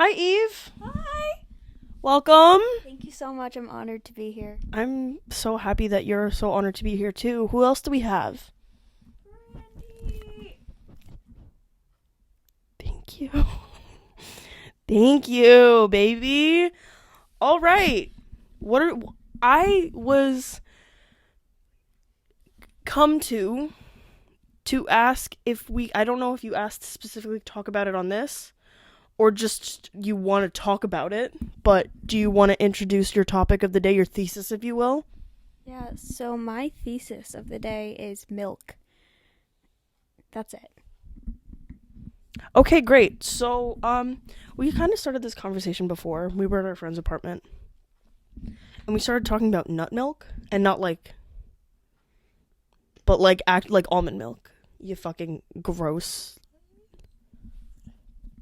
Hi, Eve. Hi. Welcome. Thank you so much. I'm honored to be here. I'm so happy that you're so honored to be here, too. Who else do we have? Brandy. Thank you. Thank you, baby. All right. I was come to ask if I don't know if you asked to specifically talk about it on this or just you want to talk about it, but do you want to introduce your topic of the day, your thesis, if you will? Yeah, so my thesis of the day is milk. That's it. Okay, great. So, we kind of started this conversation before. We were at our friend's apartment, and we started talking about nut milk, and not like, but like act like almond milk. You fucking gross.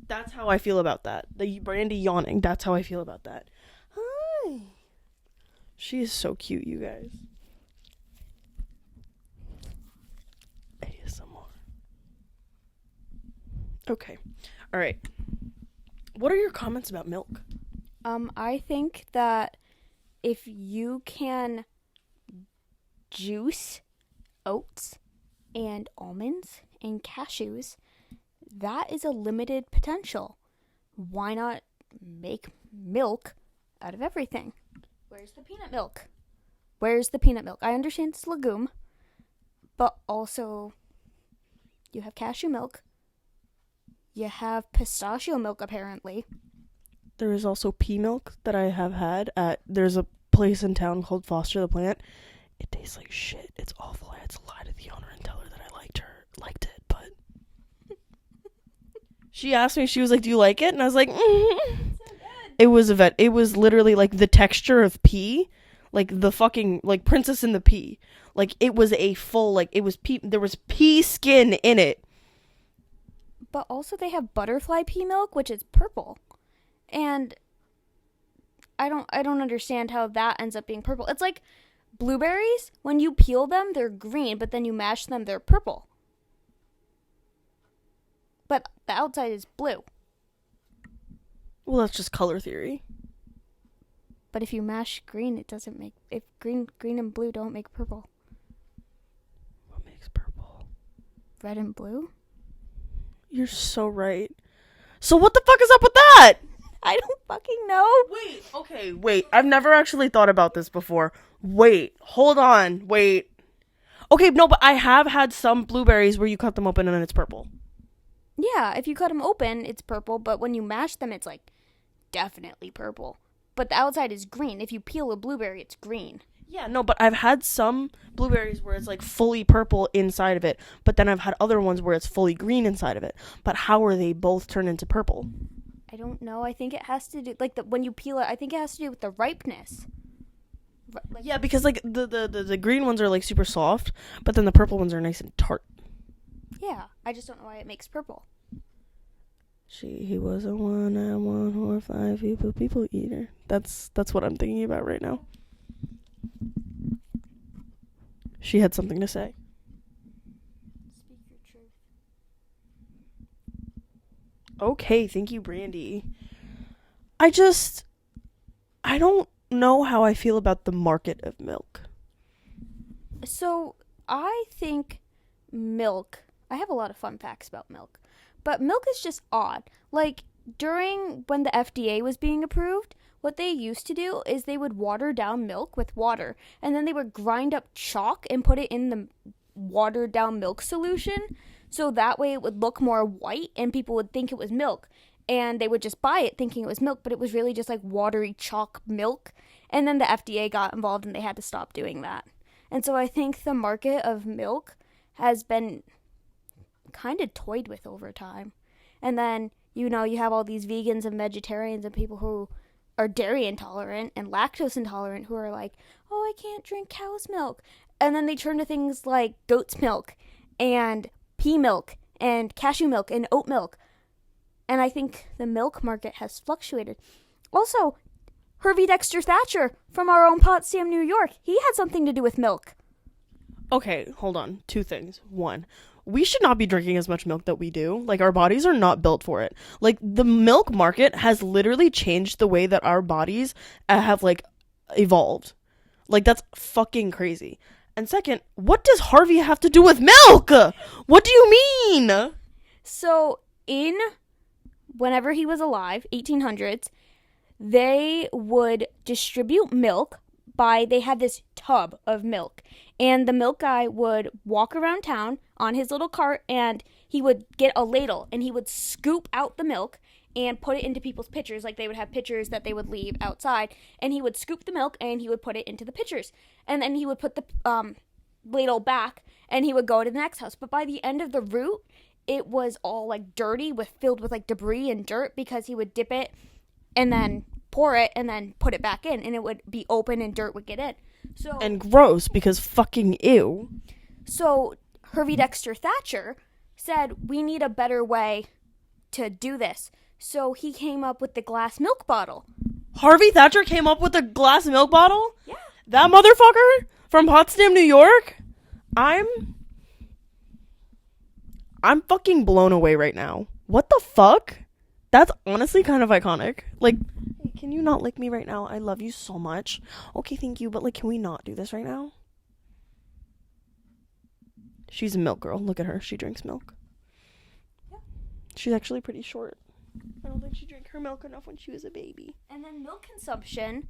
That's how I feel about that. The Brandy yawning. That's how I feel about that. Hi. She is so cute, you guys. ASMR. Okay. All right. What are your comments about milk? I think that if you can juice oats and almonds and cashews, that is a limited potential. Why not make milk out of everything? Where's the peanut milk? Where's the peanut milk? I understand it's a legume, but also you have cashew milk. You have pistachio milk, apparently. There is also pea milk that I have had at. There's a place in town called Foster the Plant. It tastes like shit. It's awful. I had to lie to the owner and tell her that I liked it, but she asked me. She was like, "Do you like it?" And I was like, It was It was literally like the texture of pea, like the fucking like Princess and the Pea. Like it was a full it was pea. There was pea skin in it. But also they have butterfly pea milk, which is purple. And I don't understand how that ends up being purple. It's like blueberries, when you peel them, they're green, but then you mash them, they're purple. But the outside is blue. Well, that's just color theory. But if you mash green, it doesn't make if green and blue don't make purple. What makes purple? Red and blue? You're so right. So what the fuck is up with that? I don't fucking know. Wait. I've never actually thought about this before. Wait, hold on. Wait. Okay, no, but I have had some blueberries where you cut them open and then it's purple. Yeah, if you cut them open, it's purple, but when you mash them, it's like definitely purple. But the outside is green. If you peel a blueberry, it's green. Yeah, no, but I've had some blueberries where it's like fully purple inside of it, but then I've had other ones where it's fully green inside of it. But how are they both turned into purple? I don't know. I think it has to do when you peel it. I think it has to do with the ripeness. Yeah, because like the green ones are like super soft, but then the purple ones are nice and tart. Yeah, I just don't know why it makes purple. He was a 1 or 5 people eater. That's what I'm thinking about right now. She had something to say. Speak your truth. Okay, thank you, Brandy. I don't know how I feel about the market of milk. So, I think milk. I have a lot of fun facts about milk. But milk is just odd. Like, during when the FDA was being approved, what they used to do is they would water down milk with water, and then they would grind up chalk and put it in the watered down milk solution, so that way it would look more white and people would think it was milk. And they would just buy it thinking it was milk, but it was really just like watery chalk milk. And then the FDA got involved and they had to stop doing that. And so I think the market of milk has been kind of toyed with over time. And then, you have all these vegans and vegetarians and people who are dairy intolerant and lactose intolerant who are like, oh, I can't drink cow's milk. And then they turn to things like goat's milk and pea milk and cashew milk and oat milk. And I think the milk market has fluctuated. Also, Hervey Dexter Thatcher from our own Potsdam, New York, he had something to do with milk. Okay, hold on. 2 things. 1, we should not be drinking as much milk that we do. Like, our bodies are not built for it. Like, the milk market has literally changed the way that our bodies have, like, evolved. Like, that's fucking crazy. And second, what does Harvey have to do with milk? What do you mean? So, whenever he was alive, 1800s, they would distribute milk they had this tub of milk, and the milk guy would walk around town on his little cart, and he would get a ladle and he would scoop out the milk and put it into people's pitchers. Like, they would have pitchers that they would leave outside, and he would scoop the milk and he would put it into the pitchers, and then he would put the ladle back and he would go to the next house. But by the end of the route, it was all like dirty filled with like debris and dirt, because he would dip it and then pour it and then put it back in, and it would be open and dirt would get in. And gross, because fucking ew. So Hervey Dexter Thatcher said, we need a better way to do this. So he came up with the glass milk bottle. Harvey Thatcher came up with a glass milk bottle? Yeah. That motherfucker from Potsdam, New York? I'm fucking blown away right now. What the fuck? That's honestly kind of iconic. Like, can you not lick me right now? I love you so much. Okay, thank you, but like, can we not do this right now? She's a milk girl. Look at her. She drinks milk. Yeah. She's actually pretty short. I don't think she drank her milk enough when she was a baby. And then milk consumption,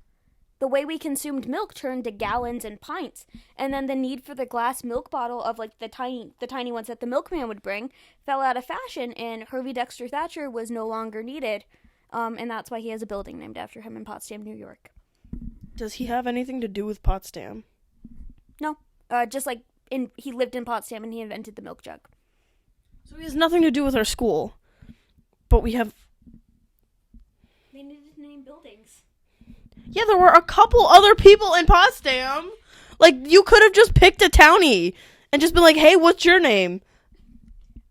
the way we consumed milk turned to gallons and pints. And then the need for the glass milk bottle of like the tiny ones that the milkman would bring fell out of fashion, and Hervey Dexter Thatcher was no longer needed. And that's why he has a building named after him in Potsdam, New York. Does he have anything to do with Potsdam? No. Just like he lived in Potsdam and he invented the milk jug. So he has nothing to do with our school. But we have... They needed to name buildings. Yeah, there were a couple other people in Potsdam. Like, you could have just picked a townie and just been like, hey, what's your name?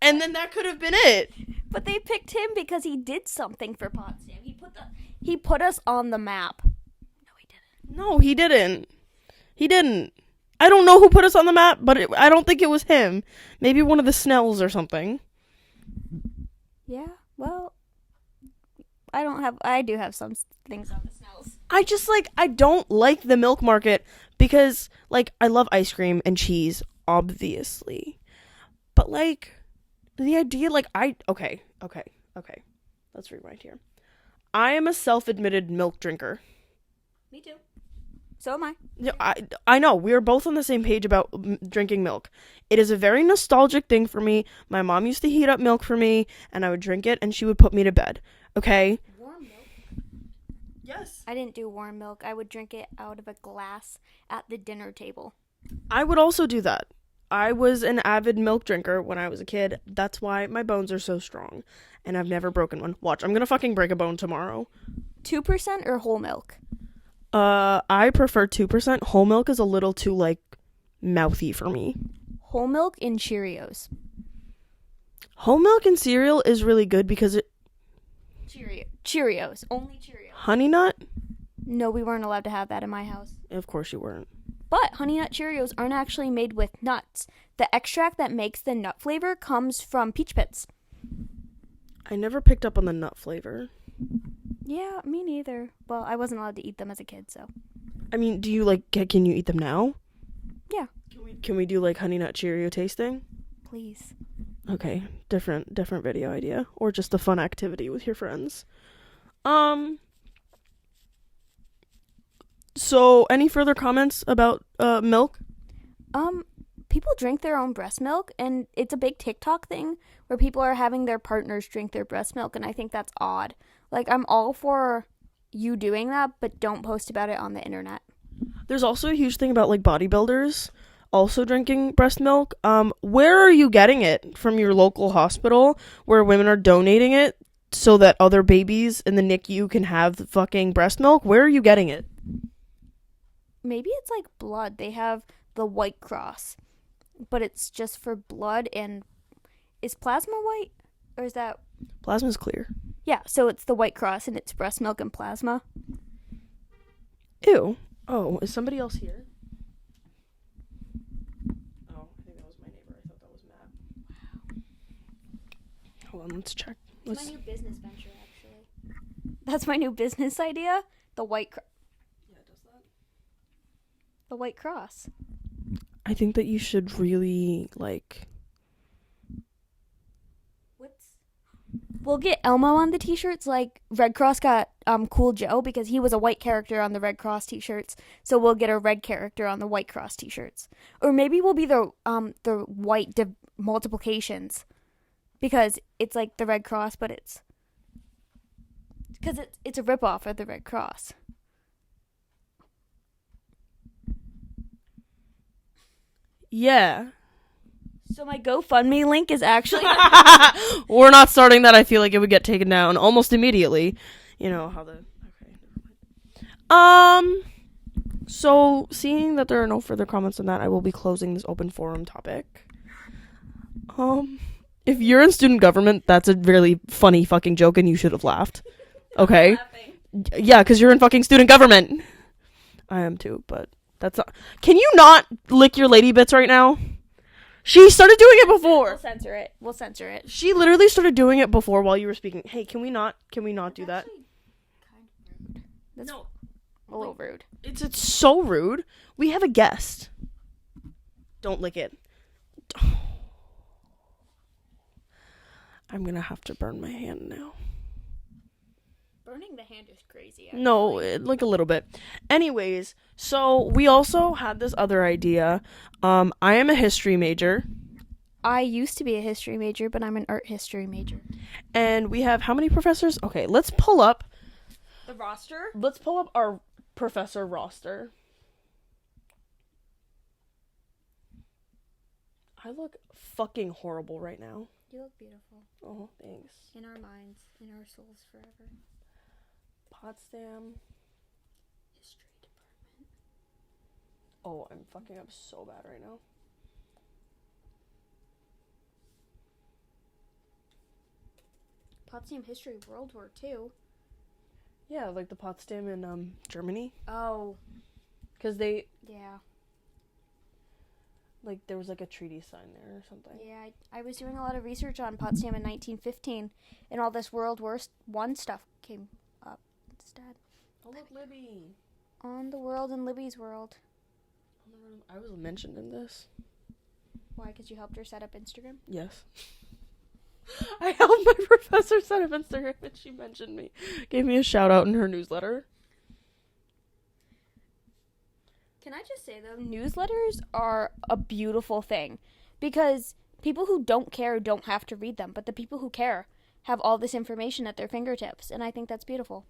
And then that could have been it. But they picked him because he did something for Potsdam. He put us on the map. No, he didn't. He didn't. I don't know who put us on the map, but I don't think it was him. Maybe one of the Snells or something. Yeah, well, I do have some things on the Snells. I don't like the milk market because, like, I love ice cream and cheese, obviously. But, like, the idea, like, okay. Let's rewind here. I am a self-admitted milk drinker. Me too. So am I. Yeah, I know. We are both on the same page about drinking milk. It is a very nostalgic thing for me. My mom used to heat up milk for me, and I would drink it, and she would put me to bed. Okay? Warm milk? Yes. I didn't do warm milk. I would drink it out of a glass at the dinner table. I would also do that. I was an avid milk drinker when I was a kid. That's why my bones are so strong, and I've never broken one. Watch, I'm gonna fucking break a bone tomorrow. 2% or whole milk? I prefer 2%. Whole milk is a little too, like, mouthy for me. Whole milk and Cheerios. Whole milk and cereal is really good because it... Cheerios. Only Cheerios. Honey Nut? No, we weren't allowed to have that in my house. Of course you weren't. But Honey Nut Cheerios aren't actually made with nuts. The extract that makes the nut flavor comes from peach pits. I never picked up on the nut flavor. Yeah, me neither. Well, I wasn't allowed to eat them as a kid, so. I mean, do you, like, can you eat them now? Yeah. Can we do, like, Honey Nut Cheerio tasting? Please. Okay, different video idea. Or just a fun activity with your friends. So, any further comments about, milk? People drink their own breast milk, and it's a big TikTok thing where people are having their partners drink their breast milk, and I think that's odd. Like, I'm all for you doing that, but don't post about it on the internet. There's also a huge thing about, like, bodybuilders also drinking breast milk. Where are you getting it? From your local hospital where women are donating it so that other babies in the NICU can have the fucking breast milk? Where are you getting it? Maybe it's like blood. They have the White Cross, but it's just for blood. And is plasma white, or is that... Plasma's clear. Yeah, so it's the White Cross, and it's breast milk and plasma. Ew. Oh, is somebody else here? Oh, I think that was my neighbor. I thought that was Matt. Hold on, let's check. It's my new business venture, actually. That's my new business idea. The white Yeah, it does that. the white cross. I think that you should really, like... We'll get Elmo on the t-shirts like Red Cross got Cool Joe because he was a white character on the Red Cross t-shirts. So we'll get a red character on the White Cross t-shirts. Or maybe we'll be the white multiplications because it's like the Red Cross, but it's a ripoff of the Red Cross. Yeah. So my GoFundMe link is actually... We're not starting that. I feel like it would get taken down almost immediately. You know how the... Okay. So, seeing that there are no further comments on that, I will be closing this open forum topic. If you're in student government, that's a really funny fucking joke and you should have laughed. Okay? Yeah, because you're in fucking student government. I am too, but that's not... Can you not lick your lady bits right now? She started doing it before. We'll censor it. She literally started doing it before while you were speaking. Hey, can we not do that? Kind of rude. That's No. a little rude. It's so rude. We have a guest. Don't lick it. I'm gonna have to burn my hand now. Burning the hand is crazy. Actually. No, like a little bit. Anyways, so we also had this other idea. I am a history major. I used to be a history major, but I'm an art history major. And we have how many professors? Okay, let's pull up the roster. Let's pull up our professor roster. I look fucking horrible right now. You look beautiful. Oh, thanks. In our minds, in our souls forever. Potsdam. History department. Oh, I'm fucking up so bad right now. Potsdam history, World War II. Yeah, like the Potsdam in Germany. Oh. Because they... Yeah. Like, there was like a treaty signed there or something. Yeah, I was doing a lot of research on Potsdam in 1915, and all this World War I stuff came up instead. Oh, look, Libby. On the world and Libby's world. I was mentioned in this. Why? Because you helped her set up Instagram? Yes. I helped my professor set up Instagram and she mentioned me. Gave me a shout out in her newsletter. Can I just say, though, newsletters are a beautiful thing. Because people who don't care don't have to read them. But the people who care have all this information at their fingertips. And I think that's beautiful.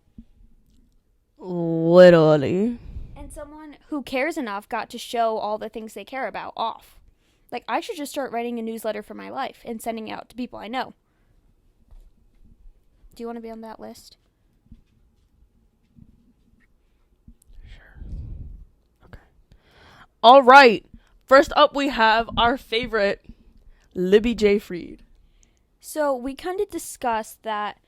Literally. And someone who cares enough got to show all the things they care about off. Like, I should just start writing a newsletter for my life and sending it out to people I know. Do you want to be on that list? Sure. Okay. All right. First up, we have our favorite, Libby J. Freed. So, we kind of discussed that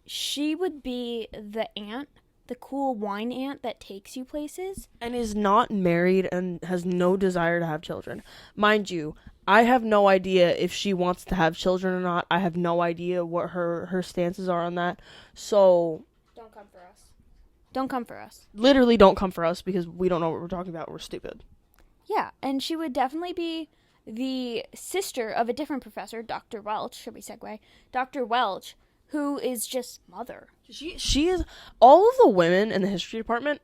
she would be the aunt, the cool wine aunt that takes you places. And is not married and has no desire to have children. Mind you, I have no idea if she wants to have children or not. I have no idea what her stances are on that. So... Don't come for us. Don't come for us. Literally don't come for us because we don't know what we're talking about. We're stupid. Yeah, and she would definitely be the sister of a different professor, Dr. Welch. Should we segue? Dr. Welch, who is just mother. She is... All of the women in the history department...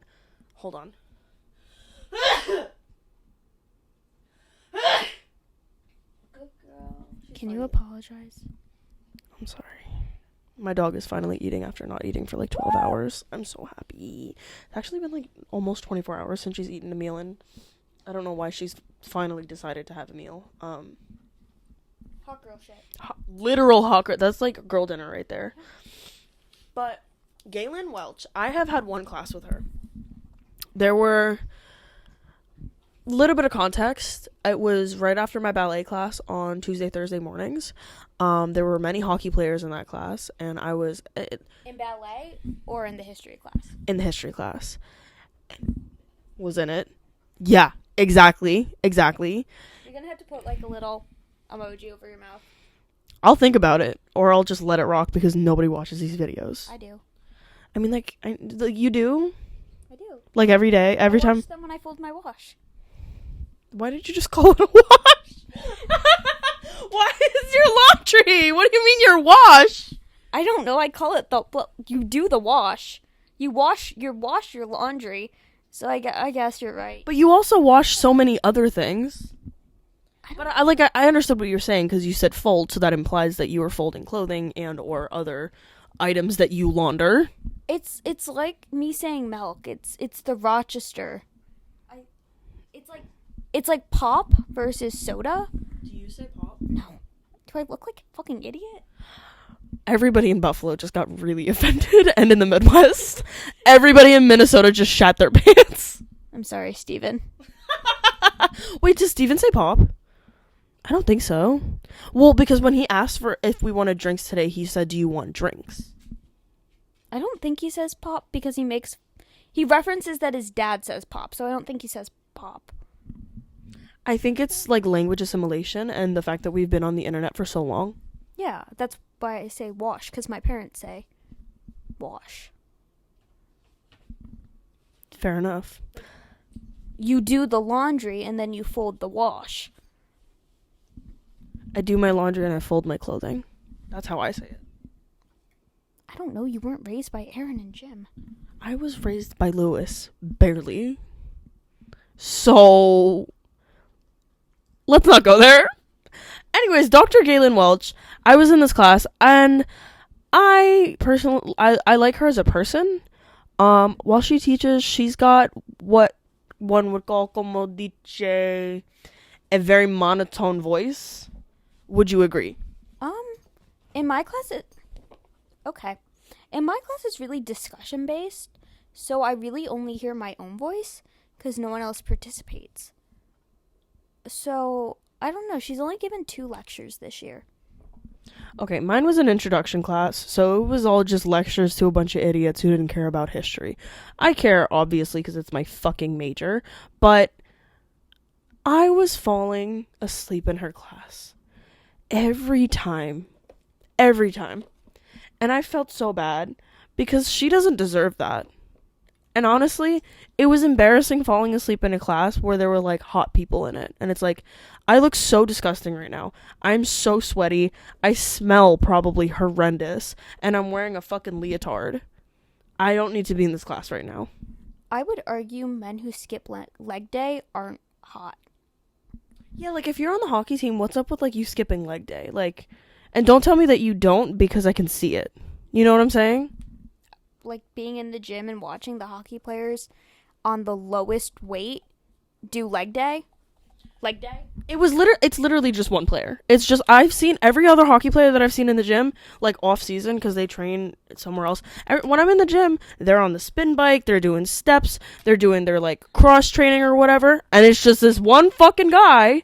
Hold on. Good girl. Can you apologize? I'm sorry. My dog is finally eating after not eating for like 12 hours. I'm so happy. It's actually been like almost 24 hours since she's eaten a meal, and I don't know why she's finally decided to have a meal. Hot girl shit. Literal hot girl. That's like girl dinner right there. But Galen Welch, I have had one class with her. There were a little bit of context. It was right after my ballet class on Tuesday, Thursday mornings. There were many hockey players in that class, and I was... in ballet or in the history class? In the history class. Was in it. Yeah, exactly. You're going to have to put like a little emoji over your mouth. I'll think about it, or I'll just let it rock because nobody watches these videos. I do. I mean, like, you do? I do. Like, every day, every I time? watch them when I fold my wash. Why did you just call it a wash? Why is your laundry? What do you mean your wash? I don't know. I call it you do the wash. You wash your laundry. So I guess you're right. But you also wash so many other things. But I understood what you're saying because you said fold, so that implies that you are folding clothing and or other items that you launder. It's like me saying milk. It's the Rochester. It's like pop versus soda. Do you say pop? No. Do I look like a fucking idiot? Everybody in Buffalo just got really offended, and in the Midwest, everybody in Minnesota just shat their pants. I'm sorry, Steven. Wait, does Steven say pop? I don't think so. Well, because when he asked for if we wanted drinks today, he said, "Do you want drinks?" I don't think he says pop because he references that his dad says pop, so I don't think he says pop. I think it's like language assimilation and the fact that we've been on the internet for so long. Yeah, that's why I say wash, because my parents say wash. Fair enough. You do the laundry and then you fold the wash. I do my laundry and I fold my clothing. That's how I say it. I don't know, you weren't raised by Aaron and Jim. I was raised by Lewis. Barely. So, let's not go there. Anyways, Dr. Galen Welch, I was in this class, and I like her as a person. While she teaches, she's got what one would call, como dice, a very monotone voice. Would you agree? In my class, In my class, it's really discussion-based, so I really only hear my own voice, because no one else participates. So, I don't know, she's only given 2 lectures this year. Okay, mine was an introduction class, so it was all just lectures to a bunch of idiots who didn't care about history. I care, obviously, because it's my fucking major, but I was falling asleep in her class. Every time. And I felt so bad, because she doesn't deserve that. And honestly, it was embarrassing falling asleep in a class where there were, like, hot people in it. And it's like, I look so disgusting right now. I'm so sweaty. I smell probably horrendous. And I'm wearing a fucking leotard. I don't need to be in this class right now. I would argue men who skip leg day aren't hot. Yeah, like, if you're on the hockey team, what's up with, like, you skipping leg day? Like, and don't tell me that you don't because I can see it. You know what I'm saying? Like, being in the gym and watching the hockey players on the lowest weight do leg day. It's literally just one player. It's just, I've seen every other hockey player that I've seen in the gym, like, off season, because they train somewhere else. When I'm in the gym, they're on the spin bike, they're doing steps, they're doing their, like, cross training or whatever, and it's just this one fucking guy.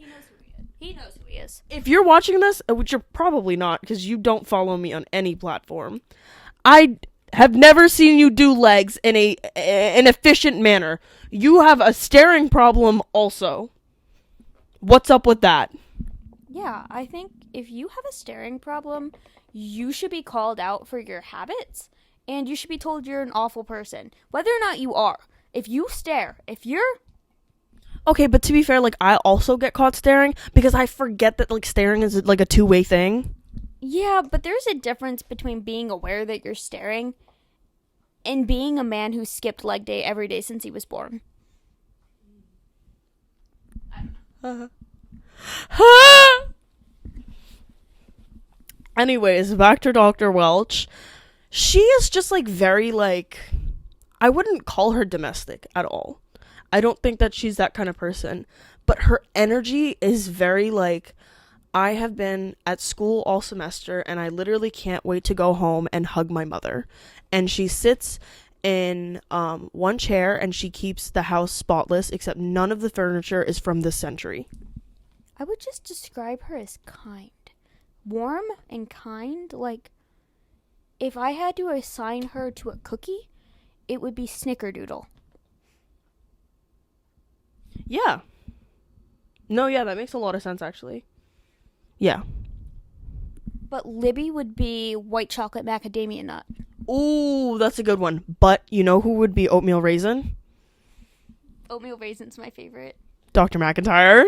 He knows who he is. If you're watching this, which you're probably not, because you don't follow me on any platform, I have never seen you do legs in an efficient manner. You have a staring problem also. What's up with that? Yeah, I think if you have a staring problem, you should be called out for your habits, and you should be told you're an awful person. Whether or not you are. If you stare, Okay, but to be fair, like, I also get caught staring, because I forget that, like, staring is, like, a two-way thing. Yeah, but there's a difference between being aware that you're staring and being a man who skipped leg day every day since he was born. Anyways, back to Dr. Welch. She is just, like, very, like, I wouldn't call her domestic at all. I don't think that she's that kind of person. But her energy is very, like, I have been at school all semester, and I literally can't wait to go home and hug my mother. And she sits in one chair, and she keeps the house spotless, except none of the furniture is from this century. I would just describe her as kind. Warm and kind. Like, if I had to assign her to a cookie, it would be Snickerdoodle. Yeah. No, yeah, that makes a lot of sense, actually. Yeah. But Libby would be white chocolate macadamia nut. Ooh, that's a good one. But you know who would be oatmeal raisin? Oatmeal raisin's my favorite. Dr. McIntyre.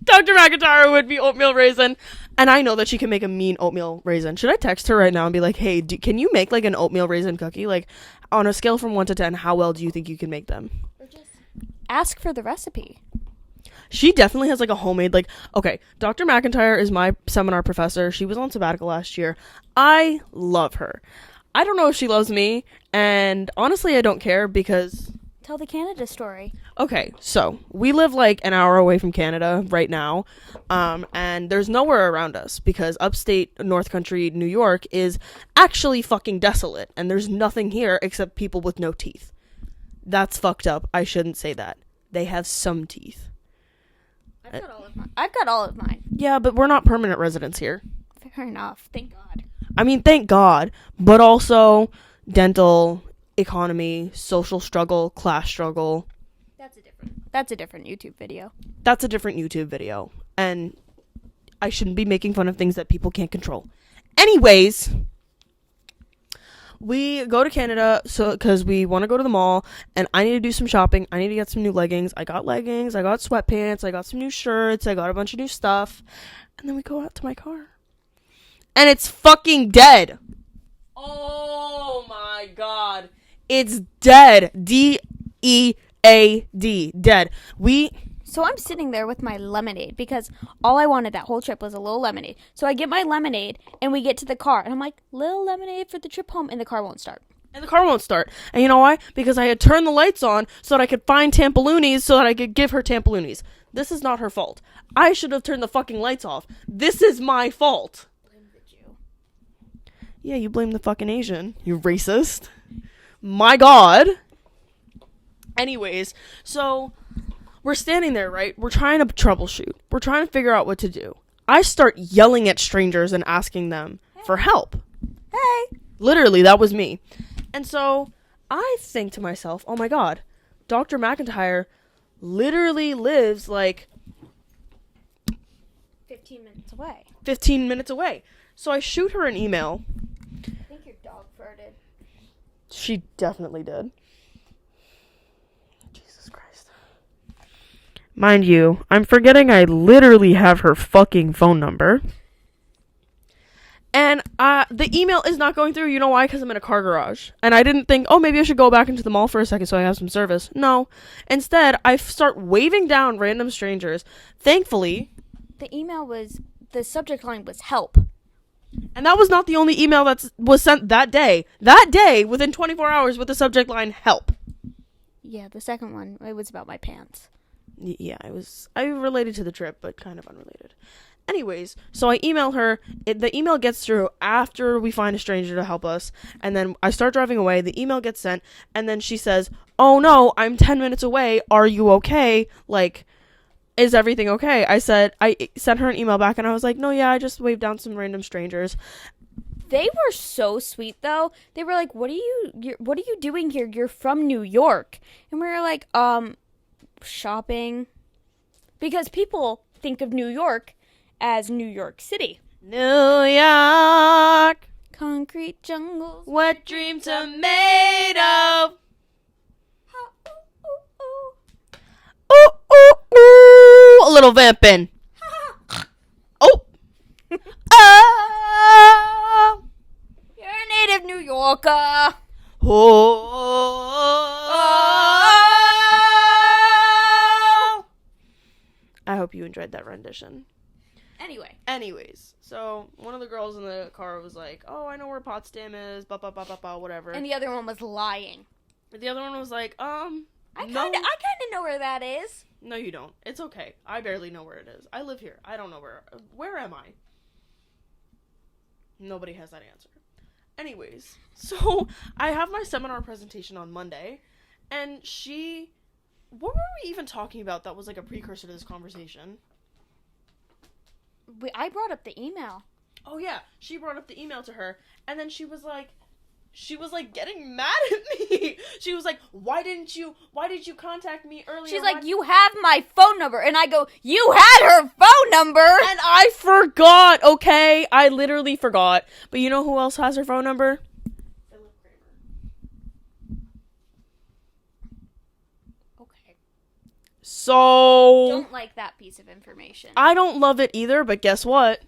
Dr. McIntyre would be oatmeal raisin. And I know that she can make a mean oatmeal raisin. Should I text her right now and be like, hey, can you make like an oatmeal raisin cookie? Like, on a scale from 1 to 10, how well do you think you can make them? Or just ask for the recipe. She definitely has like a homemade, like, okay, Dr. McIntyre is my seminar professor. She was on sabbatical last year. I love her. I don't know if she loves me, and honestly, I don't care because... Tell the Canada story. Okay, so we live like an hour away from Canada right now, and there's nowhere around us because upstate North Country, New York is actually fucking desolate, and there's nothing here except people with no teeth. That's fucked up. I shouldn't say that. They have some teeth. I've got all of mine. Yeah, but we're not permanent residents here. Fair enough. Thank God. I mean, thank God, but also dental, economy, social struggle, class struggle. That's a different YouTube video. That's a different YouTube video, and I shouldn't be making fun of things that people can't control. Anyways, we go to Canada because we want to go to the mall, and I need to do some shopping. I need to get some new leggings. I got leggings, I got sweatpants, I got some new shirts, I got a bunch of new stuff, and then we go out to my car. And it's fucking dead. Oh my God. It's dead. D-E-A-D. Dead. So I'm sitting there with my lemonade because all I wanted that whole trip was a little lemonade. So I get my lemonade and we get to the car and I'm like, little lemonade for the trip home, and the car won't start. And you know why? Because I had turned the lights on so that I could find Tampaloonies so that I could give her Tampaloonies. This is not her fault. I should have turned the fucking lights off. This is my fault. Yeah, you blame the fucking Asian, you racist. My God. Anyways, so we're standing there, right? We're trying to troubleshoot. We're trying to figure out what to do. I start yelling at strangers and asking them for help. Hey. Literally, that was me. And so I think to myself, oh my God, Dr. McIntyre literally lives like 15 minutes away. 15 minutes away. So I shoot her an email. I think your dog farted. She definitely did. Jesus Christ. Mind you, I'm forgetting I literally have her fucking phone number. And the email is not going through. You know why? Because I'm in a car garage. And I didn't think, oh, maybe I should go back into the mall for a second so I have some service. No. Instead, I start waving down random strangers. Thankfully. The subject line was help. And that was not the only email that was sent that day. That day, within 24 hours, with the subject line, help. Yeah, the second one, it was about my pants. Yeah, I related to the trip, but kind of unrelated. Anyways, so I email her. The email gets through after we find a stranger to help us. And then I start driving away. The email gets sent. And then she says, oh no, I'm 10 minutes away. Are you okay? Like, is everything okay? I sent her an email back and I was like, no, yeah, I just waved down some random strangers. They were so sweet though. They were like, what are you doing here? You're from New York. And we were like, shopping. Because people think of New York as New York City. New York. Concrete jungles. What dreams are made of. Ooh, ooh, ooh. A little vamping. Oh. Oh. You're a native New Yorker. Oh. I hope you enjoyed that rendition. Anyways, so one of the girls in the car was like, oh, I know where Potsdam is, whatever. And the other one was lying. The other one was like, I kind of know where that is. No, you don't. It's okay. I barely know where it is. I live here. I don't know where am I? Nobody has that answer. Anyways, so I have my seminar presentation on Monday, and what were we even talking about that was like a precursor to this conversation? I brought up the email. Oh yeah, she brought up the email to her, and then she was like, she was like getting mad at me. She was like, why did you contact me earlier? She's like, you have my phone number. And I go, you had her phone number. And I forgot, okay? I literally forgot. But you know who else has her phone number? Okay. So... Don't like that piece of information. I don't love it either, but guess what?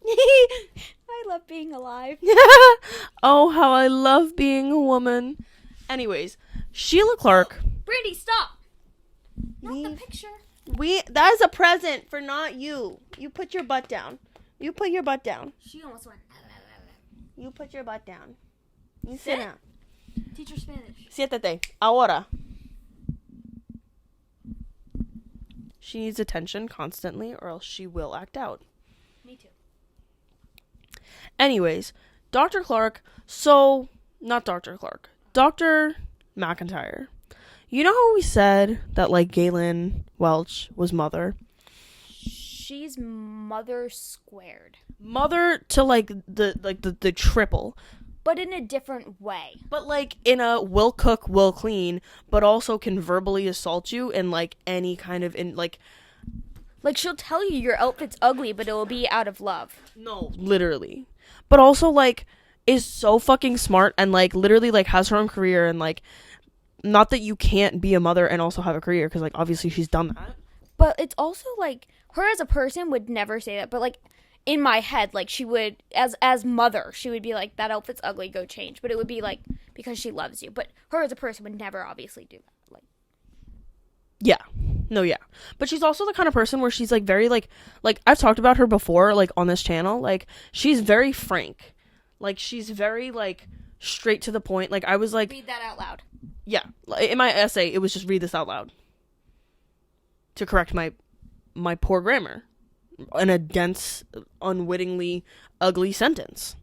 I love being alive. Oh, how I love being a woman. Anyways, Sheila Clark. Brandy, stop. Not the picture. That is a present for not you. You put your butt down. You put your butt down. She almost went. You put your butt down. You sit down. Teach her Spanish. Siéntate. Ahora. She needs attention constantly or else she will act out. Me too. Anyways, Dr. Clark, not Dr. Clark, Dr. McIntyre. You know how we said that, like, Galen Welch was mother? She's mother squared. Mother to, like, the triple. But in a different way. But, like, in a will cook, will clean, but also can verbally assault you in, like, any kind of, like, she'll tell you your outfit's ugly, but it will be out of love. No, literally. But also, like, is so fucking smart and, like, literally, like, has her own career and, like, not that you can't be a mother and also have a career, because, like, obviously she's done that. But it's also, like, her as a person would never say that, but, like, in my head, like, she would, as mother, she would be like, that outfit's ugly, go change. But it would be, like, because she loves you. But her as a person would never obviously do that. Like, yeah. No, yeah. But she's also the kind of person where she's, like, very, like, I've talked about her before, like, on this channel. Like, she's very frank. Like, she's very, like, straight to the point. Like, I was, like... read that out loud. Yeah. In my essay, it was just read this out loud. To correct my poor grammar. In a dense, unwittingly ugly sentence.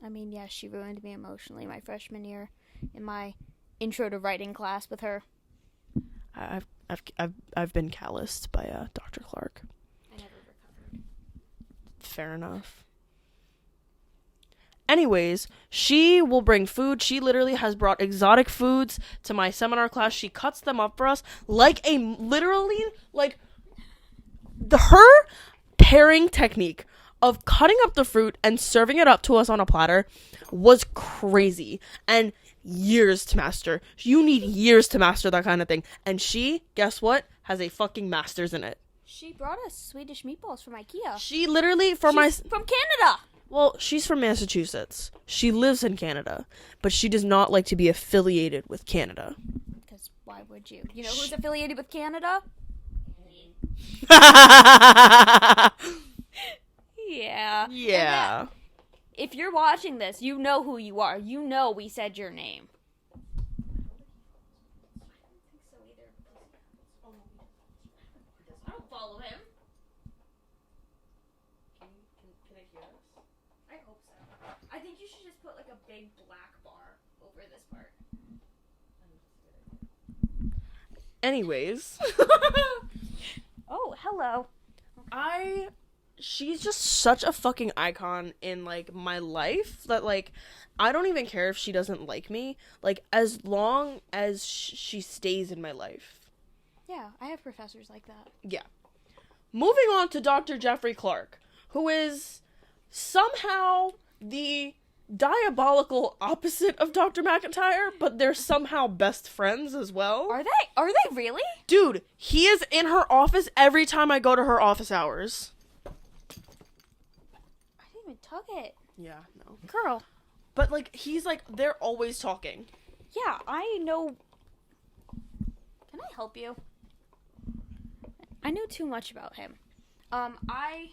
I mean, yeah, she ruined me emotionally my freshman year in my intro to writing class with her. I've been calloused by Dr. Clark. I never recovered. Fair enough. Anyways, she will bring food. She literally has brought exotic foods to my seminar class. She cuts them up for us like her pairing technique of cutting up the fruit and serving it up to us on a platter was crazy. And years to master. You need years to master that kind of thing. And she, guess what? Has a fucking master's in it. She brought us Swedish meatballs from IKEA. She literally, She's from Canada. Well, she's from Massachusetts. She lives in Canada, but she does not like to be affiliated with Canada. Because why would you? You know who's affiliated with Canada? Yeah. Yeah. If you're watching this, you know who you are. You know we said your name. I don't follow him. Can I hear us? I hope so. I think you should just put like a big black bar over this part. Anyways. Oh, hello. She's just such a fucking icon in, like, my life that, like, I don't even care if she doesn't like me. Like, as long as she stays in my life. Yeah, I have professors like that. Yeah. Moving on to Dr. Jeffrey Clark, who is somehow the diabolical opposite of Dr. McIntyre, but they're somehow best friends as well. Are they really? Dude, he is in her office every time I go to her office hours. I didn't even tug it. Yeah, no. Girl. But, like, he's, like, they're always talking. Yeah, I know. Can I help you? I know too much about him. I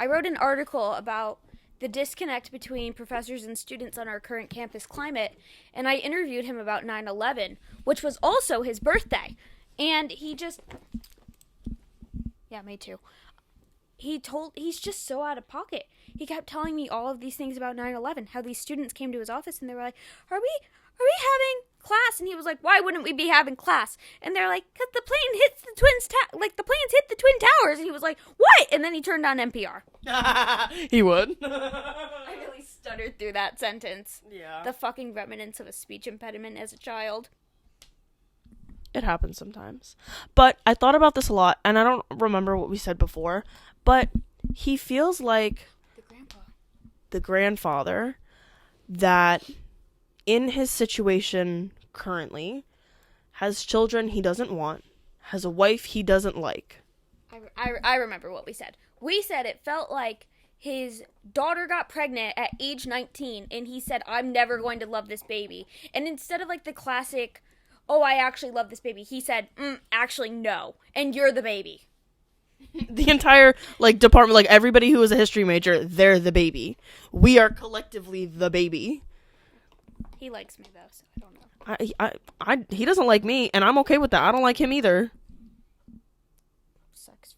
wrote an article about the disconnect between professors and students on our current campus climate, and I interviewed him about 9/11, which was also his birthday. And he just... Yeah, me too. He's just so out of pocket. He kept telling me all of these things about 9/11, how these students came to his office and they were like, are we having class. And he was like, why wouldn't we be having class? And they're like, because the plane hits the the planes hit the Twin Towers. And he was like, what? And then he turned on NPR. He would. I really stuttered through that sentence. Yeah. The fucking remnants of a speech impediment as a child. It happens sometimes. But I thought about this a lot, and I don't remember what we said before, but he feels like the grandfather that in his situation currently has children he doesn't want, has a wife he doesn't like. I remember what we said. We said it felt like his daughter got pregnant at age 19 and he said, I'm never going to love this baby. And instead of like the classic, oh, I actually love this baby, he said, actually no, and you're the baby. The entire like department, like everybody who is a history major, they're the baby. We are collectively the baby. He likes me though, so I don't know. He doesn't like me, and I'm okay with that. I don't like him either. Sucks.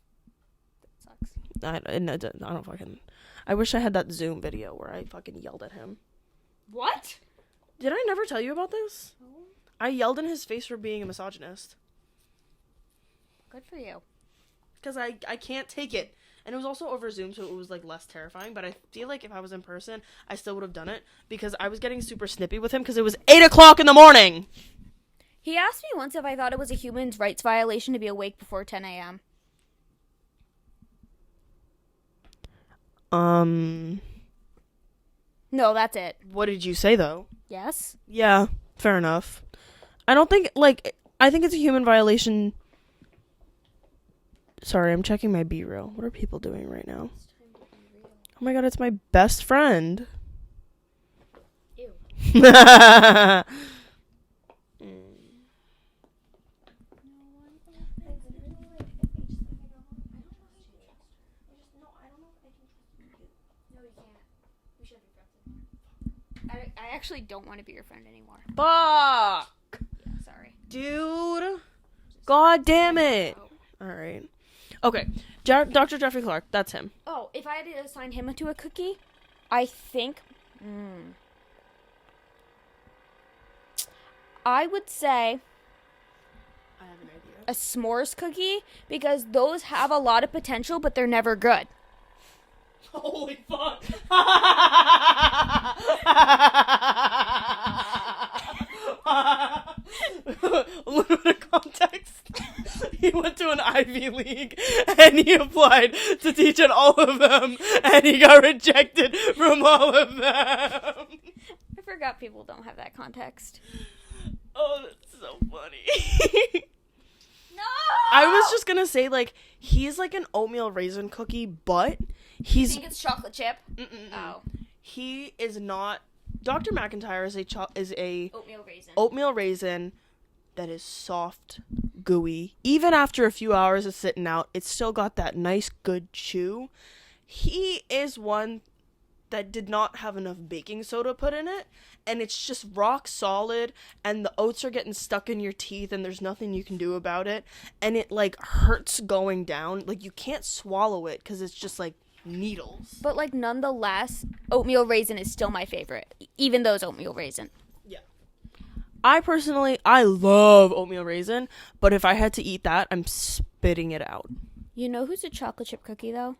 That sucks. I don't fucking. I wish I had that Zoom video where I fucking yelled at him. What? Did I never tell you about this? No. I yelled in his face for being a misogynist. Good for you. Because I can't take it. And it was also over Zoom, so it was, like, less terrifying. But I feel like if I was in person, I still would have done it. Because I was getting super snippy with him because it was 8 o'clock in the morning. He asked me once if I thought it was a human rights violation to be awake before 10 a.m. No, that's it. What did you say, though? Yes? Yeah, fair enough. I don't think, like, I think it's a human violation. Sorry, I'm checking my B-reel. What are people doing right now? Oh my god, it's my best friend. Ew. I actually don't want to be your friend anymore. Fuck! Yeah, sorry. Dude. God damn it. Alright. Okay. Dr. Jeffrey Clark. That's him. Oh, if I had to assign him to a cookie, I think... I would say I have an idea. a s'mores cookie, because those have a lot of potential, but they're never good. Holy fuck. A little bit of context. He went to an Ivy League and he applied to teach at all of them and he got rejected from all of them. I forgot people don't have that context. Oh, that's so funny. No! I was just gonna say, like, he's like an oatmeal raisin cookie, but he's... You think it's chocolate chip? Mm-mm-mm. Oh. He is not... Dr. McIntyre is a Oatmeal raisin. That is soft, gooey. Even after a few hours of sitting out, it's still got that nice, good chew. He is one that did not have enough baking soda put in it, and it's just rock solid, and the oats are getting stuck in your teeth, and there's nothing you can do about it, and it, like, hurts going down. Like, you can't swallow it, because it's just, like, needles. But, like, nonetheless, oatmeal raisin is still my favorite, even though it's oatmeal raisin. Yeah. I love oatmeal raisin, but if I had to eat that, I'm spitting it out. You know who's a chocolate chip cookie, though?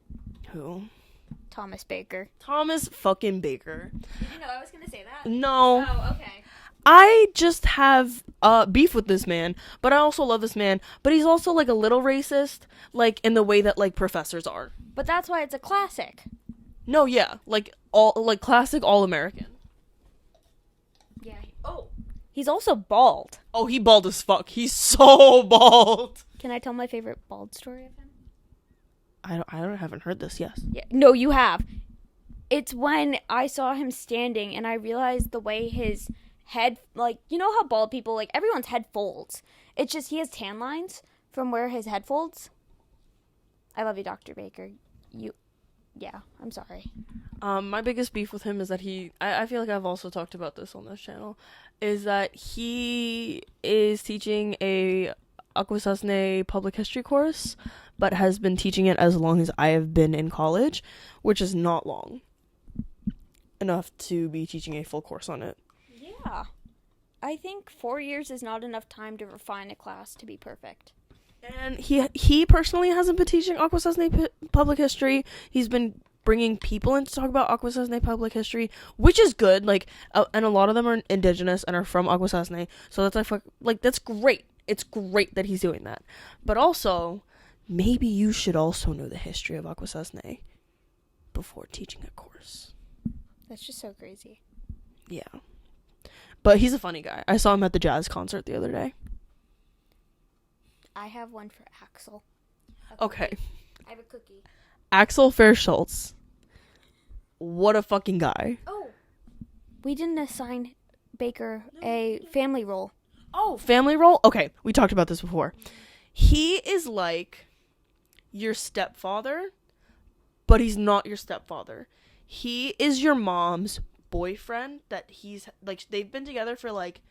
Who? Thomas Baker. Thomas fucking Baker. Did you know I was going to say that? No. Oh, okay. I just have beef with this man, but I also love this man, but he's also, like, a little racist, like, in the way that, like, professors are. But that's why it's a classic. No, yeah, like, classic all-American. Yeah. He's also bald. Oh, he bald as fuck. He's so bald. Can I tell my favorite bald story of him? I haven't heard this, yes. Yeah. No, you have. It's when I saw him standing and I realized the way his head, like, you know how bald people, like, everyone's head folds. It's just he has tan lines from where his head folds. I love you, Dr. Baker. Yeah, I'm sorry. My biggest beef with him is that I feel like I've also talked about this on this channel, is that he is teaching a Akwesasne public history course, but has been teaching it as long as I have been in college, which is not long enough to be teaching a full course on it. Yeah. I think 4 years is not enough time to refine a class to be perfect. And he personally hasn't been teaching Akwesasne public history. He's been bringing people in to talk about Akwesasne public history, which is good. Like, and a lot of them are indigenous and are from Akwesasne, so that's like that's great. It's great that he's doing that. But also, maybe you should also know the history of Akwesasne before teaching a course. That's just so crazy. Yeah. But he's a funny guy. I saw him at the jazz concert the other day. I have one for Axel. Okay. I have a cookie. Axel Fairschultz. What a fucking guy. Oh. We didn't assign Baker a family role. Oh, family role? Okay, we talked about this before. He is like your stepfather, but he's not your stepfather. He is your mom's boyfriend that he's, like, they've been together for, like,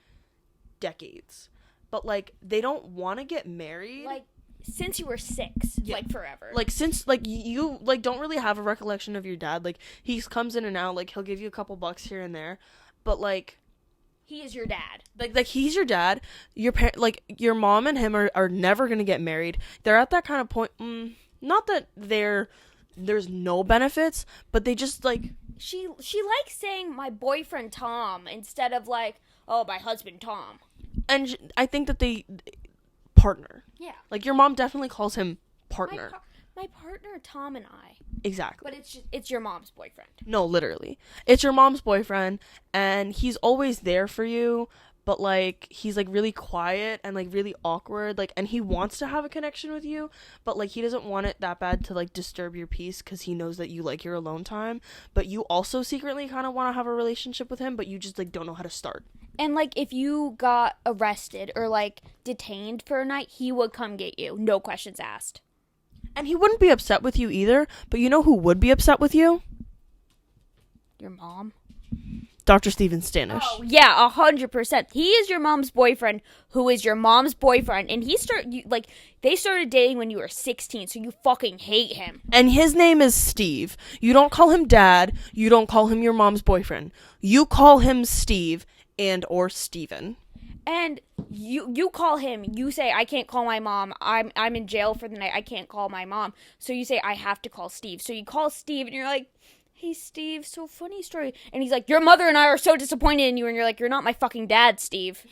decades. But, like, they don't want to get married. Like, since you were 6. Yeah. Like, forever. Like, since, like, you, like, don't really have a recollection of your dad. Like, he comes in and out. Like, he'll give you a couple bucks here and there. But, like... He is your dad. Like he's your dad. Like, your mom and him are never going to get married. They're at that kind of point... not that there's no benefits, but they just, like... She likes saying my boyfriend Tom instead of, like, oh, my husband Tom. And I think that they partner. Yeah. Like, your mom definitely calls him partner. My partner Tom and I. Exactly. But it's your mom's boyfriend. No, literally. It's your mom's boyfriend, and he's always there for you, but, like, he's, like, really quiet and, like, really awkward, like, and he wants to have a connection with you, but, like, he doesn't want it that bad to, like, disturb your peace because he knows that you like your alone time, but you also secretly kind of want to have a relationship with him, but you just, like, don't know how to start. And, like, if you got arrested or, like, detained for a night, he would come get you. No questions asked. And he wouldn't be upset with you either, but you know who would be upset with you? Your mom? Dr. Steven Stanish. Oh, yeah, 100%. He is your mom's boyfriend, who is your mom's boyfriend, and they started dating when you were 16, so you fucking hate him. And his name is Steve. You don't call him Dad. You don't call him your mom's boyfriend. You call him Steve and or Steven. And you call him. You say, I can't call my mom. I'm in jail for the night. I can't call my mom. So you say, I have to call Steve. So you call Steve, and you're like, hey, Steve, so funny story. And he's like, your mother and I are so disappointed in you. And you're like, you're not my fucking dad, Steve.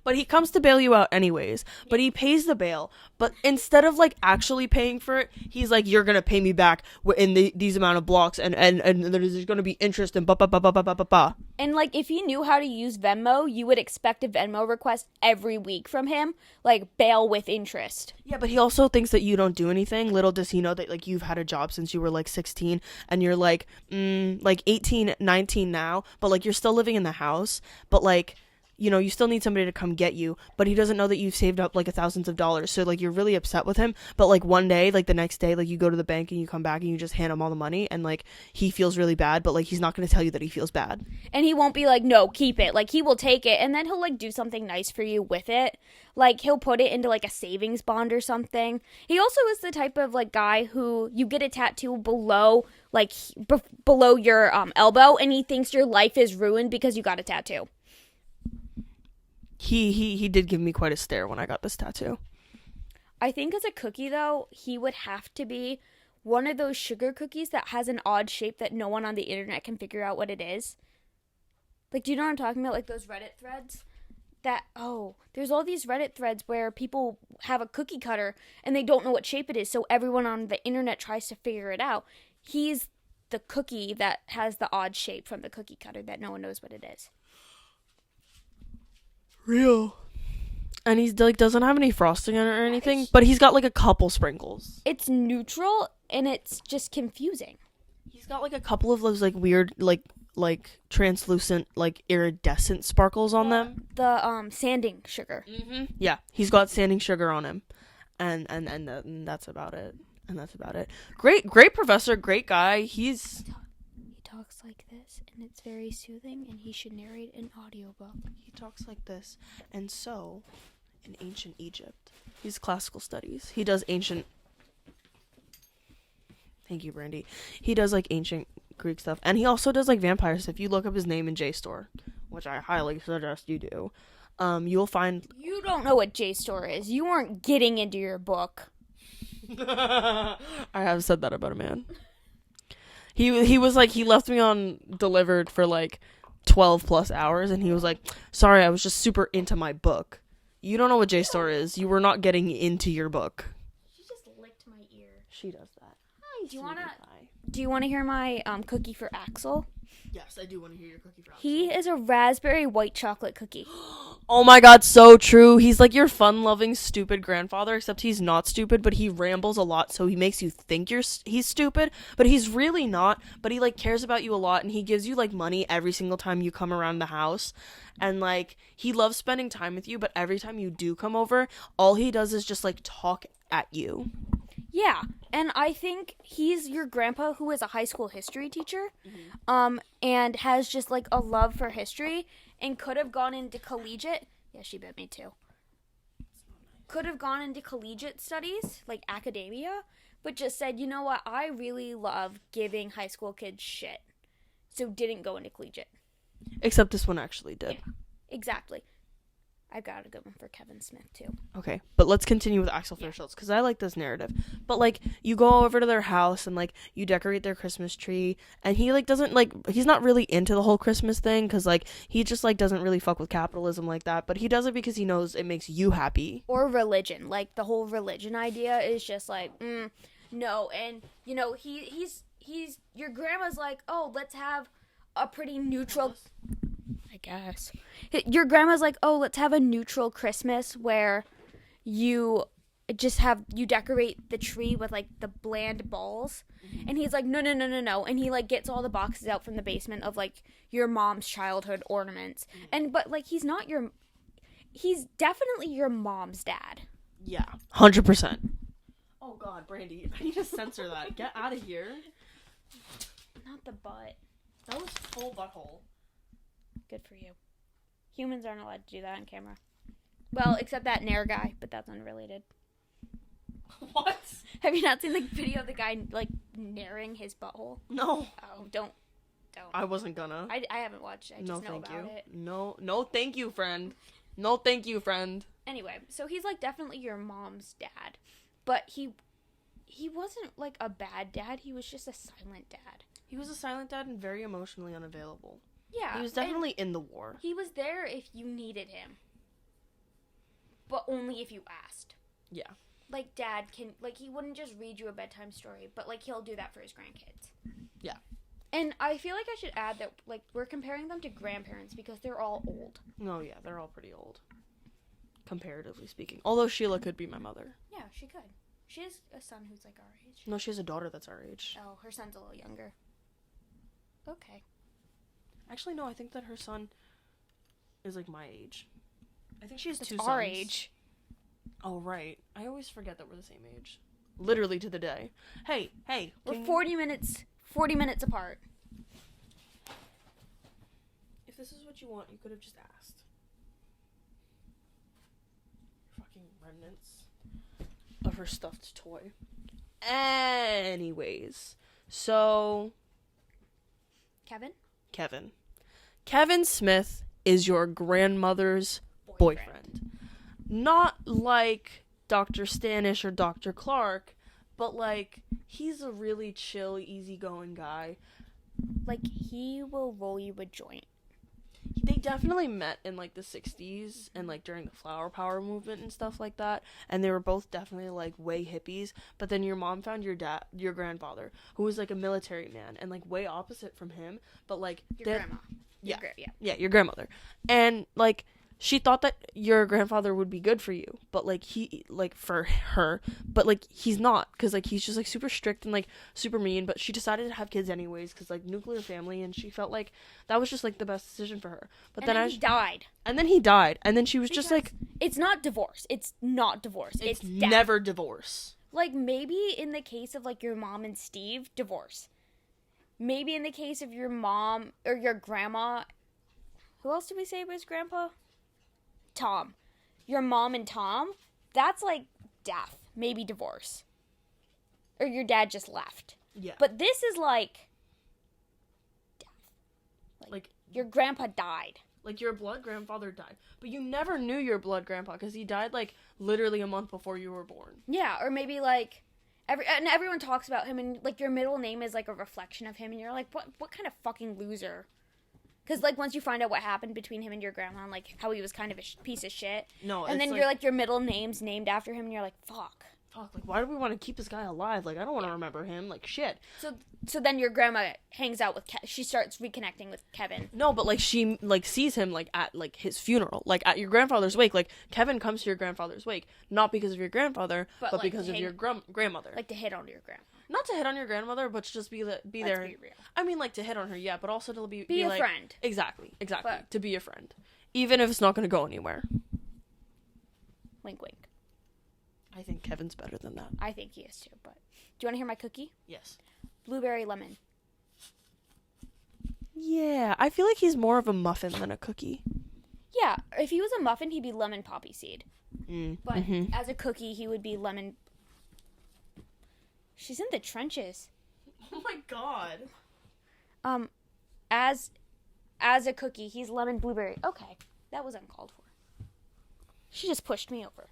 But he comes to bail you out anyways. But he pays the bail. But instead of, like, actually paying for it, he's like, you're going to pay me back in these amount of blocks. And there's going to be interest and ba-ba-ba-ba-ba-ba-ba. And, like, if he knew how to use Venmo, you would expect a Venmo request every week from him. Like, bail with interest. Yeah, but he also thinks that you don't do anything. Little does he know that, like, you've had a job since you were, like, 16. And you're, like, 18, 19 now. But, like, you're still living in the house. But, like... You know, you still need somebody to come get you, but he doesn't know that you've saved up, like, thousands of dollars. So, like, you're really upset with him. But, like, one day, like, the next day, like, you go to the bank and you come back and you just hand him all the money. And, like, he feels really bad, but, like, he's not going to tell you that he feels bad. And he won't be like, no, keep it. Like, he will take it. And then he'll, like, do something nice for you with it. Like, he'll put it into, like, a savings bond or something. He also is the type of, like, guy who you get a tattoo below, like, below your elbow. And he thinks your life is ruined because you got a tattoo. He did give me quite a stare when I got this tattoo. I think as a cookie, though, he would have to be one of those sugar cookies that has an odd shape that no one on the internet can figure out what it is. Like, do you know what I'm talking about? Like those Reddit threads? There's all these Reddit threads where people have a cookie cutter and they don't know what shape it is, so everyone on the internet tries to figure it out. He's the cookie that has the odd shape from the cookie cutter that no one knows what it is. Real. And he's, like, doesn't have any frosting on it or anything, but he's got, like, a couple sprinkles. It's neutral, and it's just confusing. He's got, like, a couple of those, like, weird, like translucent, like, iridescent sparkles on them. The sanding sugar. Mm-hmm. Yeah, he's got sanding sugar on him, and that's about it. And that's about it. Great professor, great guy. He talks like this, and it's very soothing, and he should narrate an audiobook. He talks like this. And so, in ancient Egypt, he's classical studies. He does ancient... Thank you, Brandy. He does, like, ancient Greek stuff. And he also does, like, vampire stuff. You look up his name in JSTOR, which I highly suggest you do. you'll find. You don't know what JSTOR is. You weren't getting into your book. I have said that about a man. He was like, he left me on delivered for like 12 plus hours, and he was like, sorry, I was just super into my book. You don't know what JSTOR is. You were not getting into your book. She just licked my ear. She does that. Hi, do you want to hear my cookie for Axel? Yes, I do want to hear your cookie for Axel. He is a raspberry white chocolate cookie. Oh my god, so true. He's like your fun-loving, stupid grandfather, except he's not stupid, but he rambles a lot, so he makes you think he's stupid, but he's really not, but he, like, cares about you a lot, and he gives you, like, money every single time you come around the house, and, like, he loves spending time with you, but every time you do come over, all he does is just, like, talk at you. Yeah, and I think he's your grandpa who is a high school history teacher, and has just, like, a love for history, and could have gone into collegiate. Yeah, she bit me too. Could have gone into collegiate studies, like academia, but just said, you know what, I really love giving high school kids shit. So didn't go into collegiate. Except this one actually did. Yeah, exactly. I've got a good one for Kevin Smith, too. Okay, but let's continue with Axel Schultz, because I like this narrative. But, like, you go over to their house, and, like, you decorate their Christmas tree, and he, like, doesn't, like, he's not really into the whole Christmas thing, because, like, he just, like, doesn't really fuck with capitalism like that, but he does it because he knows it makes you happy. Or religion. Like, the whole religion idea is just, like, no, and, you know, he's, your grandma's like, oh, let's have a pretty neutral... I guess. Your grandma's like, oh, let's have a neutral Christmas where you decorate the tree with, like, the bland balls. And he's like, no. And he, like, gets all the boxes out from the basement of, like, your mom's childhood ornaments. But, like, he's definitely your mom's dad. Yeah, 100%. Oh, God, Brandy, I need to censor that. Get out of here. Not the butt. That was full butthole. Good for you. Humans aren't allowed to do that on camera. Well, except that Nair guy, but that's unrelated. What? Have you not seen the video of the guy, like, nairing his butthole? No. Oh, don't. I wasn't gonna. I haven't watched it. I just know about it. No, thank you, friend. No, thank you, friend. Anyway, so he's, like, definitely your mom's dad. But he wasn't, like, a bad dad. He was just a silent dad. He was a silent dad and very emotionally unavailable. Yeah. He was definitely in the war. He was there if you needed him. But only if you asked. Yeah. Like, Dad can, like, he wouldn't just read you a bedtime story, but, like, he'll do that for his grandkids. Yeah. And I feel like I should add that, like, we're comparing them to grandparents because they're all old. No, yeah, they're all pretty old. Comparatively speaking. Although Sheila could be my mother. Yeah, she could. She has a son who's, like, our age. No, she has a daughter that's our age. Oh, her son's a little younger. Okay. Actually, no, I think that her son is, like, my age. I think she has It's two sons. our age. Oh, right. I always forget that we're the same age. Literally to the day. Hey. We're 40 minutes apart. If this is what you want, you could have just asked. Fucking remnants of her stuffed toy. Anyways. So... Kevin Smith is your grandmother's boyfriend. Not like Dr. Stanish or Dr. Clark, but, like, he's a really chill, easygoing guy. Like, he will roll you a joint. They definitely met in, like, the 60s and, like, during the flower power movement and stuff like that, and they were both definitely, like, way hippies, but then your mom found your grandfather, who was, like, a military man, and, like, way opposite from him, but, like... Your grandma. Yeah, your grandmother. And, like, she thought that your grandfather would be good for you, but, like, for her, but, like, he's not, because, like, he's just, like, super strict and, like, super mean, but she decided to have kids anyways, because, like, nuclear family, and she felt like that was just, like, the best decision for her. But then he died. And then he died, and then she was just, like... It's not divorce. It's not divorce. It's death. Never divorce. Like, maybe in the case of, like, your mom and Steve, divorce. Maybe in the case of your mom, or your grandma... Who else did we say was grandpa? Tom. Your mom and Tom, that's like death. Maybe divorce. Or your dad just left. Yeah. But this is like death. Like your grandpa died. Like, your blood grandfather died. But you never knew your blood grandpa because he died, like, literally a month before you were born. Yeah, or maybe, like, everyone talks about him, and, like, your middle name is, like, a reflection of him, and you're like, what kind of fucking loser? Because, like, once you find out what happened between him and your grandma, and, like, how he was kind of a piece of shit. No, and then you're like, your middle name's named after him, and you're like, fuck. Fuck, like, why do we want to keep this guy alive? Like, I don't want to remember him. Like, shit. So then your grandma hangs out with she starts reconnecting with Kevin. No, but, like, she, like, sees him, like, at, like, his funeral. Like, at your grandfather's wake. Like, Kevin comes to your grandfather's wake. Not because of your grandfather, but like, because of your grandmother. Like, to hit on your grandma. Not to hit on your grandmother, but to just be there. Be real. I mean, like, to hit on her, yeah, but also to be a like, friend. Exactly. But, to be a friend. Even if it's not going to go anywhere. Wink, wink. I think Kevin's better than that. I think he is too, but... Do you want to hear my cookie? Yes. Blueberry lemon. Yeah, I feel like he's more of a muffin than a cookie. Yeah, if he was a muffin, he'd be lemon poppy seed. But mm-hmm. as a cookie, he would be lemon... She's in the trenches. Oh my god. As a cookie, he's lemon blueberry. Okay, that was uncalled for. She just pushed me over.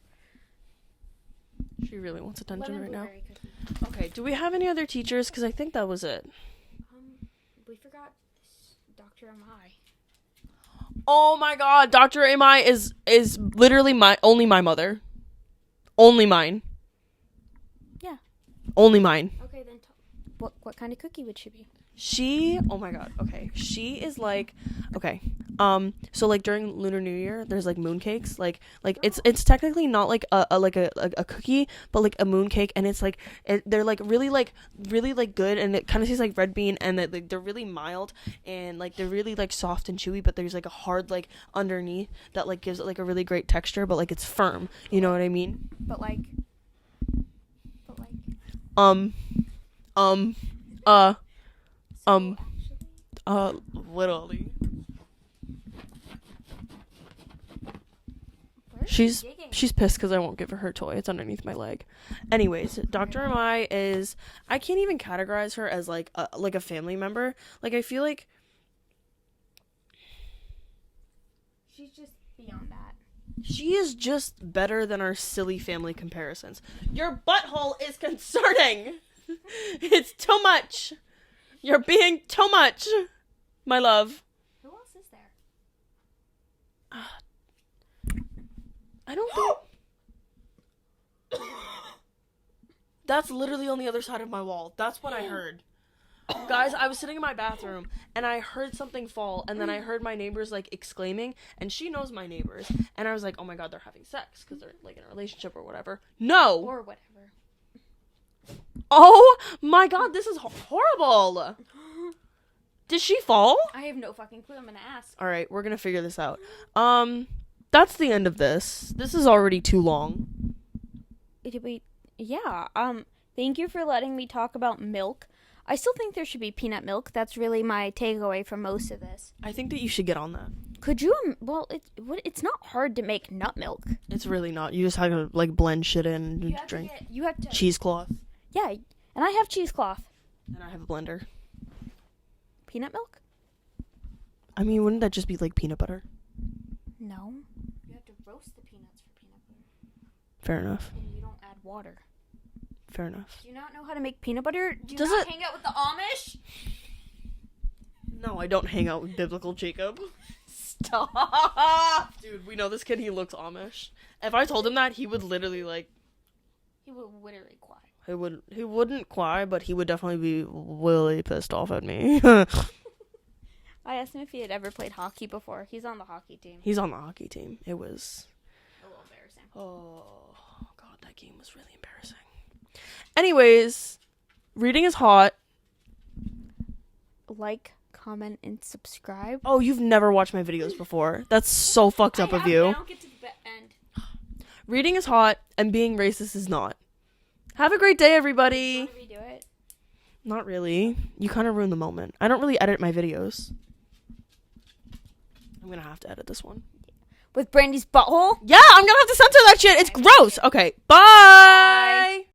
She really wants attention right now. Cookie. Okay, do we have any other teachers? Because I think that was it. We forgot Dr. M.I. Oh my god, Dr. M.I. is literally only my mother. Only mine. Yeah. Only mine. Okay, then what kind of cookie would she be? Oh my god, okay. She is like, okay. So like during Lunar New Year, there's like mooncakes. Like it's technically not like a cookie, but like a mooncake, and it's like they're like really good, and it kind of tastes like red bean, and they're really mild, and like they're really like soft and chewy, but there's like a hard like underneath that like gives it like a really great texture, but like it's firm. You know what I mean? But like literally. She's pissed because I won't give her her toy. It's underneath my leg. Anyways, Dr. M.I. is, I can't even categorize her as like a family member. Like, I feel like she's just beyond that. She is just better than our silly family comparisons. Your butthole is concerning. It's too much. You're being too much, my love. Who else is there? I don't think... That's literally on the other side of my wall. That's what I heard. Guys, I was sitting in my bathroom, and I heard something fall, and then I heard my neighbors, like, exclaiming, and she knows my neighbors, and I was like, oh my god, they're having sex, because they're, like, in a relationship or whatever. No! Or whatever. Oh my god, this is horrible! Did she fall? I have no fucking clue. I'm gonna ask. Alright, we're gonna figure this out. That's the end of this. This is already too long. Yeah, thank you for letting me talk about milk. I still think there should be peanut milk. That's really my takeaway from most of this. I think that you should get on that. Could you? Well, it's not hard to make nut milk. It's really not. You just have to, like, blend shit in and drink. You have to... Cheesecloth. Yeah, and I have cheesecloth. And I have a blender. Peanut milk? I mean, wouldn't that just be, like, peanut butter? No. You have to roast the peanuts for peanut butter. Fair enough. And you don't add water. Fair enough. Do you not know how to make peanut butter? Do you Does not it... hang out with the Amish? No, I don't hang out with Biblical Jacob. Stop! Dude, we know this kid, he looks Amish. If I told him that, he would literally, like... He would literally cry. He wouldn't cry, but he would definitely be really pissed off at me. I asked him if he had ever played hockey before. He's on the hockey team. He's on the hockey team. It was... a little embarrassing. Oh, God, that game was really embarrassing. Anyways, reading is hot. Like, comment, and subscribe. Oh, you've never watched my videos before. That's so fucked up of you. I don't get to the end. Reading is hot, and being racist is not. Have a great day, everybody. Want to redo it? Not really. You kind of ruined the moment. I don't really edit my videos. I'm gonna have to edit this one. With Brandy's butthole? Yeah, I'm gonna have to censor that shit. It's gross. Okay, bye.